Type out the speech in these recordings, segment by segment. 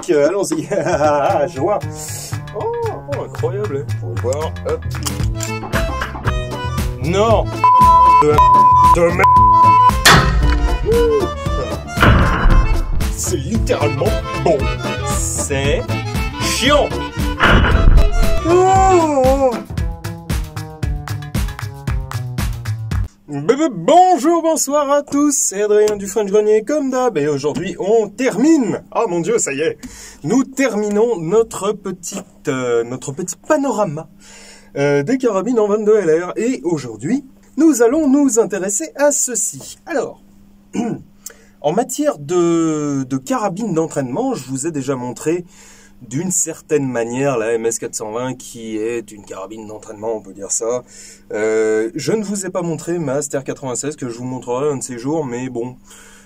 donc allons-y. Je vois. Oh, incroyable. Faut le voir. Hop. Non. De merde. C'est littéralement bon. C'est chiant. Bonjour, bonsoir à tous, c'est Adrien du French Grenier comme d'hab et aujourd'hui on termine. Ah mon dieu, ça y est. Nous terminons notre petit panorama des carabines en 22 LR et aujourd'hui nous allons nous intéresser à ceci. Alors, en matière de carabine d'entraînement, je vous ai déjà montré d'une certaine manière la MS420 qui est une carabine d'entraînement, on peut dire ça. Je ne vous ai pas montré ma Aster 96 que je vous montrerai un de ces jours, mais bon,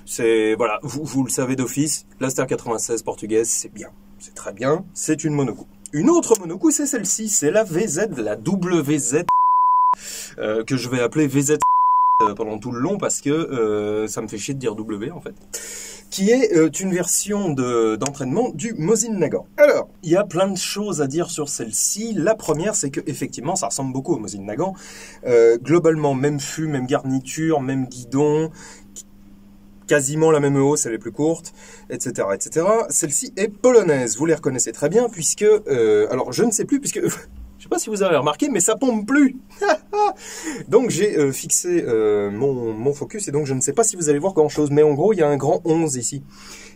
c'est voilà, vous le savez d'office, la Aster 96 portugaise, c'est bien, c'est très bien, c'est une monocoup. Une autre monocoup, c'est celle-ci, c'est la VZ, la WZ, que je vais appeler VZ pendant tout le long parce que ça me fait chier de dire W en fait. Qui est une version d'entraînement du Mosin Nagant. Alors, il y a plein de choses à dire sur celle-ci. La première, c'est que effectivement, ça ressemble beaucoup au Mosin Nagant. Globalement, même fût, même garniture, même guidon, quasiment la même hausse, elle est plus courte, etc., etc. Celle-ci est polonaise. Vous les reconnaissez très bien, puisque... alors, je ne sais plus, puisque... Je sais pas si vous avez remarqué, mais ça pompe plus. Donc j'ai fixé mon focus et donc je ne sais pas si vous allez voir grand chose, mais en gros il y a un grand 11 ici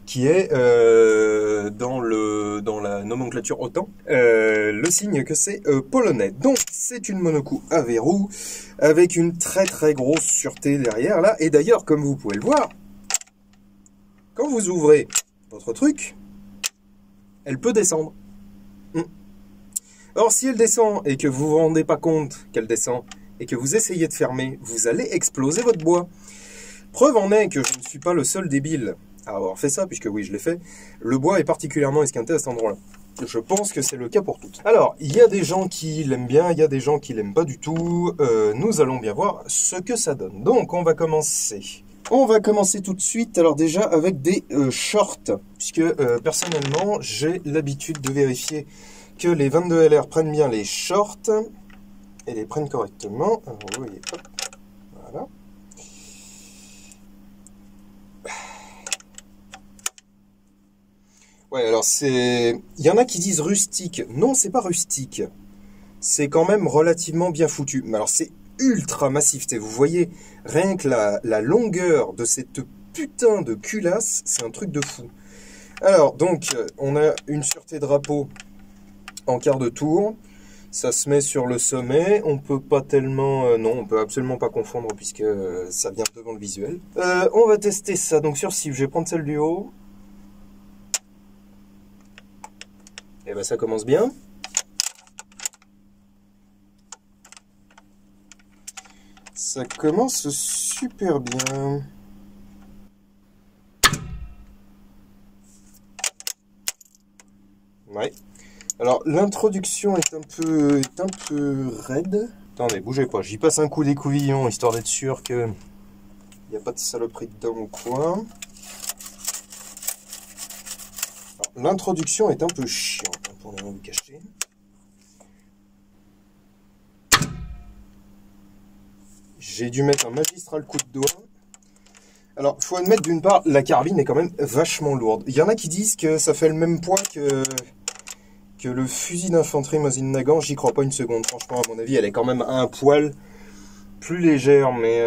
qui est dans la nomenclature OTAN le signe que c'est polonais. Donc c'est une monocoup à verrou avec une très très grosse sûreté derrière là. Et d'ailleurs comme vous pouvez le voir, quand vous ouvrez votre truc, elle peut descendre. Or, si elle descend et que vous vous rendez pas compte qu'elle descend et que vous essayez de fermer, vous allez exploser votre bois. Preuve en est que je ne suis pas le seul débile à avoir fait ça, puisque oui, je l'ai fait. Le bois est particulièrement esquinté à cet endroit-là. Je pense que c'est le cas pour toutes. Alors, il y a des gens qui l'aiment bien, il y a des gens qui l'aiment pas du tout. Nous allons bien voir ce que ça donne. Donc, on va commencer. On va commencer tout de suite, alors déjà avec des shorts, puisque personnellement, j'ai l'habitude de vérifier que les 22 LR prennent bien les shorts et les prennent correctement. Alors, vous voyez, hop, voilà. Ouais, alors c'est... Il y en a qui disent rustique. Non, c'est pas rustique. C'est quand même relativement bien foutu. Mais alors, c'est ultra massif. Vous voyez, rien que la longueur de cette putain de culasse, c'est un truc de fou. Alors, donc, on a une sûreté drapeau en quart de tour, ça se met sur le sommet, on peut pas tellement... non, on peut absolument pas confondre puisque ça vient devant le visuel. On va tester ça, donc sur cible, je vais prendre celle du haut. Et ben ça commence bien. Ça commence super bien. Ouais. Alors, l'introduction est un peu raide. Attendez, bougez pas, j'y passe un coup d'écouvillon, histoire d'être sûr que il n'y a pas de saloperie dedans ou quoi. L'introduction est un peu chiante, pour ne rien vous cacher. J'ai dû mettre un magistral coup de doigt. Alors, faut admettre d'une part, la carabine est quand même vachement lourde. Il y en a qui disent que ça fait le même poids que le fusil d'infanterie Mosin Nagant, j'y crois pas une seconde. Franchement, à mon avis, elle est quand même un poil plus légère, mais...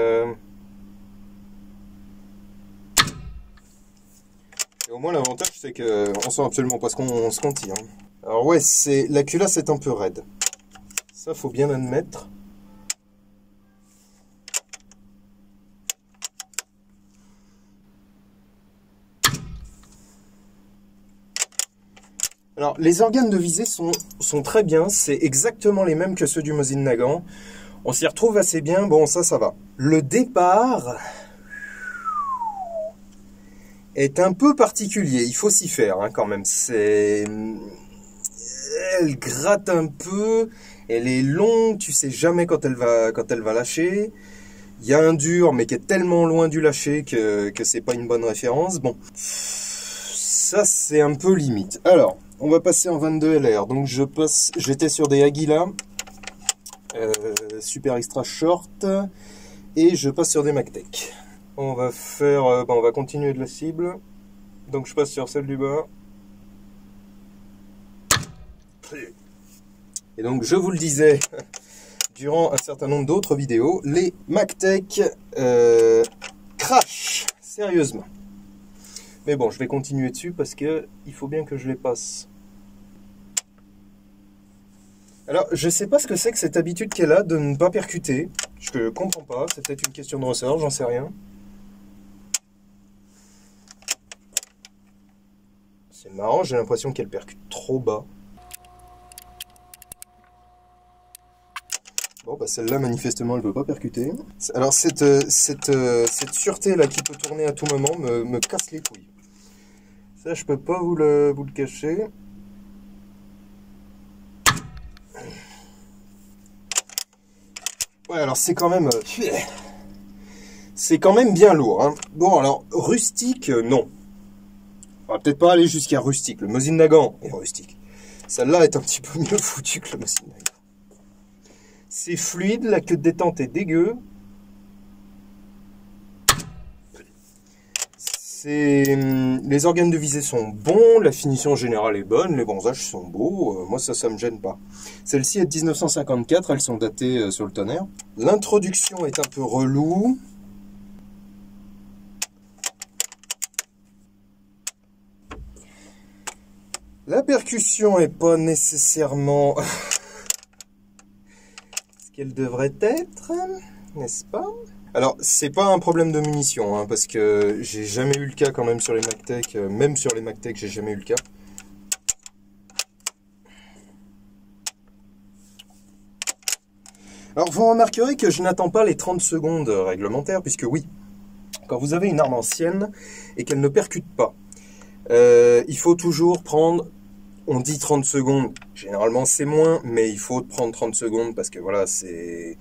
Et au moins, l'avantage, c'est qu'on sent absolument pas ce qu'on tire. Alors ouais, la culasse est un peu raide. Ça, faut bien admettre. Alors, les organes de visée sont très bien, c'est exactement les mêmes que ceux du Mosin Nagant. On s'y retrouve assez bien, bon ça va. Le départ est un peu particulier, il faut s'y faire quand même. Elle gratte un peu, elle est longue, tu sais jamais quand elle va lâcher. Il y a un dur, mais qui est tellement loin du lâcher que c'est pas une bonne référence. Bon, ça c'est un peu limite. Alors, on va passer en 22 LR. Donc j'étais sur des Aguila, super extra short, et je passe sur des MacTech. On va faire, on va continuer de la cible. Donc je passe sur celle du bas. Et donc je vous le disais durant un certain nombre d'autres vidéos, les MacTech crashent sérieusement. Mais bon, je vais continuer dessus parce que il faut bien que je les passe. Alors, je sais pas ce que c'est que cette habitude qu'elle a de ne pas percuter. Je comprends pas, c'est peut-être une question de ressort, j'en sais rien. C'est marrant, j'ai l'impression qu'elle percute trop bas. Bon, bah celle-là, manifestement, elle ne veut pas percuter. Alors, cette sûreté-là qui peut tourner à tout moment me casse les couilles. Ça, je peux pas vous le cacher. Ouais, alors c'est quand même... c'est quand même bien lourd. Hein. Bon, alors, rustique, non. On va peut-être pas aller jusqu'à rustique. Le Mosin Nagant est rustique. Celle-là est un petit peu mieux foutue que le Mosin Nagant. C'est fluide, la queue de détente est dégueu. Les organes de visée sont bons, la finition générale est bonne, les bronzages sont beaux, moi ça me gêne pas. Celle-ci est de 1954, elles sont datées sur le tonnerre. L'introduction est un peu relou. La percussion est pas nécessairement ce qu'elle devrait être, n'est-ce pas? Alors, c'est pas un problème de munitions, hein, parce que j'ai jamais eu le cas quand même sur les MacTech, même sur les MacTech, j'ai jamais eu le cas. Alors, vous remarquerez que je n'attends pas les 30 secondes réglementaires, puisque oui, quand vous avez une arme ancienne et qu'elle ne percute pas, il faut toujours prendre, on dit 30 secondes, généralement c'est moins, mais il faut prendre 30 secondes parce que voilà, c'est...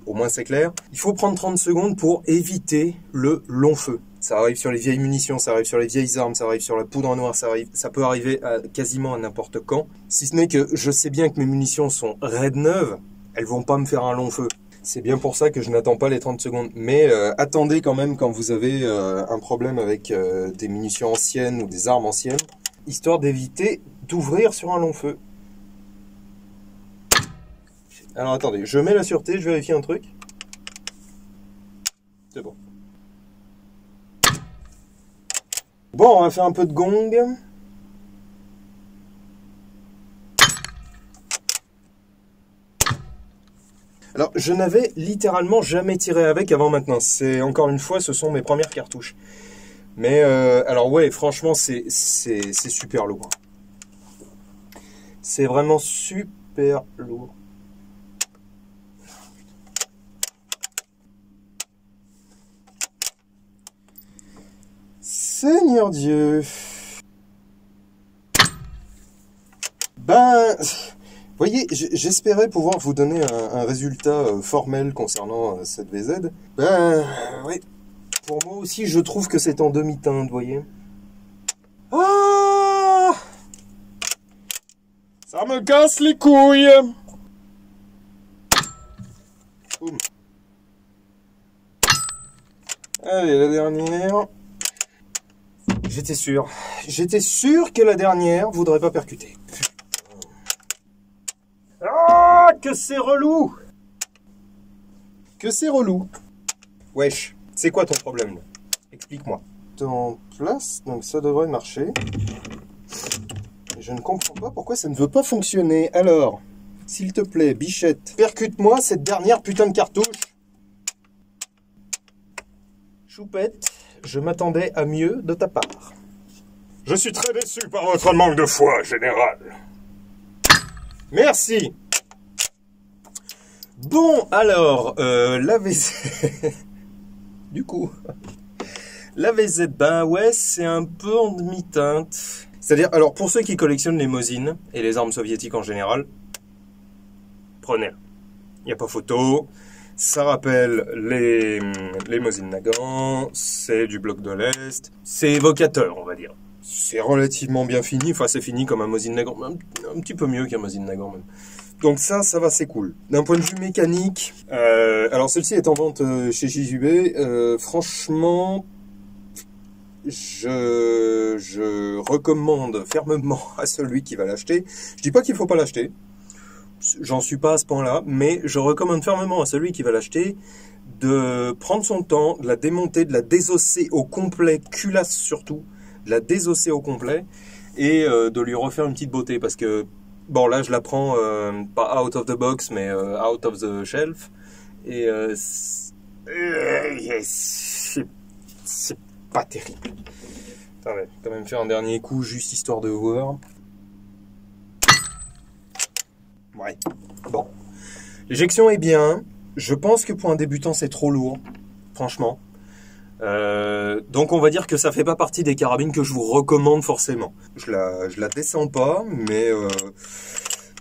Au moins c'est clair. Il faut prendre 30 secondes pour éviter le long feu. Ça arrive sur les vieilles munitions, ça arrive sur les vieilles armes, ça arrive sur la poudre noire, ça peut arriver quasiment à n'importe quand. Si ce n'est que je sais bien que mes munitions sont raides neuves, elles vont pas me faire un long feu. C'est bien pour ça que je n'attends pas les 30 secondes. Mais attendez quand même quand vous avez un problème avec des munitions anciennes ou des armes anciennes, histoire d'éviter d'ouvrir sur un long feu. Alors attendez, je mets la sûreté, je vérifie un truc. C'est bon. Bon, on va faire un peu de gong. Alors, je n'avais littéralement jamais tiré avec avant maintenant. C'est encore une fois, ce sont mes premières cartouches. Mais, alors ouais, franchement, c'est super lourd. C'est vraiment super lourd. Seigneur Dieu. Ben, vous voyez, j'espérais pouvoir vous donner un résultat formel concernant cette VZ. Ben, oui. Pour moi aussi, je trouve que c'est en demi-teinte, vous voyez. Ah! Ça me casse les couilles. Boum. Allez, la dernière. J'étais sûr que la dernière voudrait pas percuter. Ah, que c'est relou! Que c'est relou! Wesh, c'est quoi ton problème là? Explique-moi. En place, donc ça devrait marcher. Je ne comprends pas pourquoi ça ne veut pas fonctionner. Alors, s'il te plaît, bichette, percute-moi cette dernière putain de cartouche. Choupette. Je m'attendais à mieux de ta part. Je suis très déçu par votre manque de foi, général. Merci. Bon, alors, la VZ... du coup, la VZ, ben ouais, c'est un peu en demi-teinte. C'est-à-dire, alors, pour ceux qui collectionnent les Mosin et les armes soviétiques en général, prenez-le. Il n'y a pas photo. Ça rappelle les Mosin Nagant, c'est du bloc de l'Est, c'est évocateur, on va dire. c'est relativement bien fini. Enfin, c'est fini comme un Mosin Nagant, un petit peu mieux qu'un Mosin Nagant même. Donc ça va, c'est cool. D'un point de vue mécanique, alors celle-ci est en vente chez JJB. Franchement, je recommande fermement à celui qui va l'acheter. Je dis pas qu'il faut pas l'acheter. J'en suis pas à ce point-là, mais je recommande fermement à celui qui va l'acheter de prendre son temps, de la démonter, de la désosser au complet, culasse surtout, de la désosser au complet et de lui refaire une petite beauté parce que bon, là, je la prends pas out of the box, mais out of the shelf. Et c'est pas terrible. Attends, je vais quand même faire un dernier coup, juste histoire de voir. Ouais. Bon. L'éjection est bien. Je pense que pour un débutant, c'est trop lourd. Franchement. Donc on va dire que ça fait pas partie des carabines que je vous recommande forcément. Je la descends pas, mais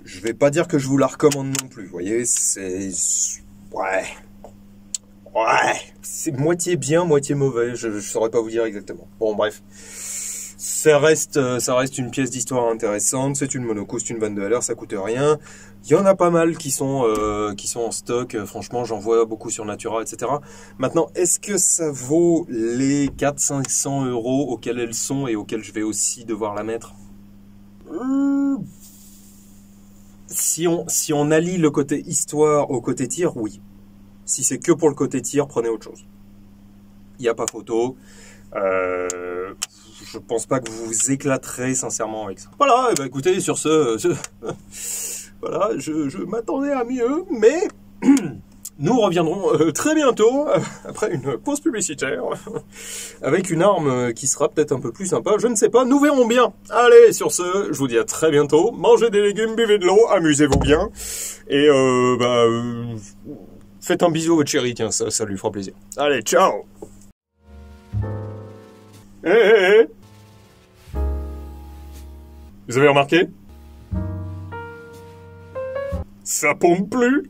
je vais pas dire que je vous la recommande non plus. Vous voyez, c'est ouais, c'est moitié bien, moitié mauvais. Je saurais pas vous dire exactement. Bon bref, ça reste une pièce d'histoire intéressante. C'est une monoco, c'est une vanne de LR, ça coûte rien. Il y en a pas mal qui sont en stock. Franchement, j'en vois beaucoup sur Natura, etc. Maintenant, est-ce que ça vaut les 400-500 euros auxquels elles sont et auxquels je vais aussi devoir la mettre? Si on allie le côté histoire au côté tir, oui. Si c'est que pour le côté tir, prenez autre chose. Il n'y a pas photo. Je pense pas que vous vous éclaterez sincèrement avec ça. Voilà, et ben écoutez, sur voilà, je m'attendais à mieux, mais nous reviendrons très bientôt, après une pause publicitaire, avec une arme qui sera peut-être un peu plus sympa, je ne sais pas, nous verrons bien. Allez, sur ce, je vous dis à très bientôt, mangez des légumes, buvez de l'eau, amusez-vous bien, et faites un bisou à votre chérie, tiens, ça lui fera plaisir. Allez, ciao. Hé. Vous avez remarqué? Ça pompe plus.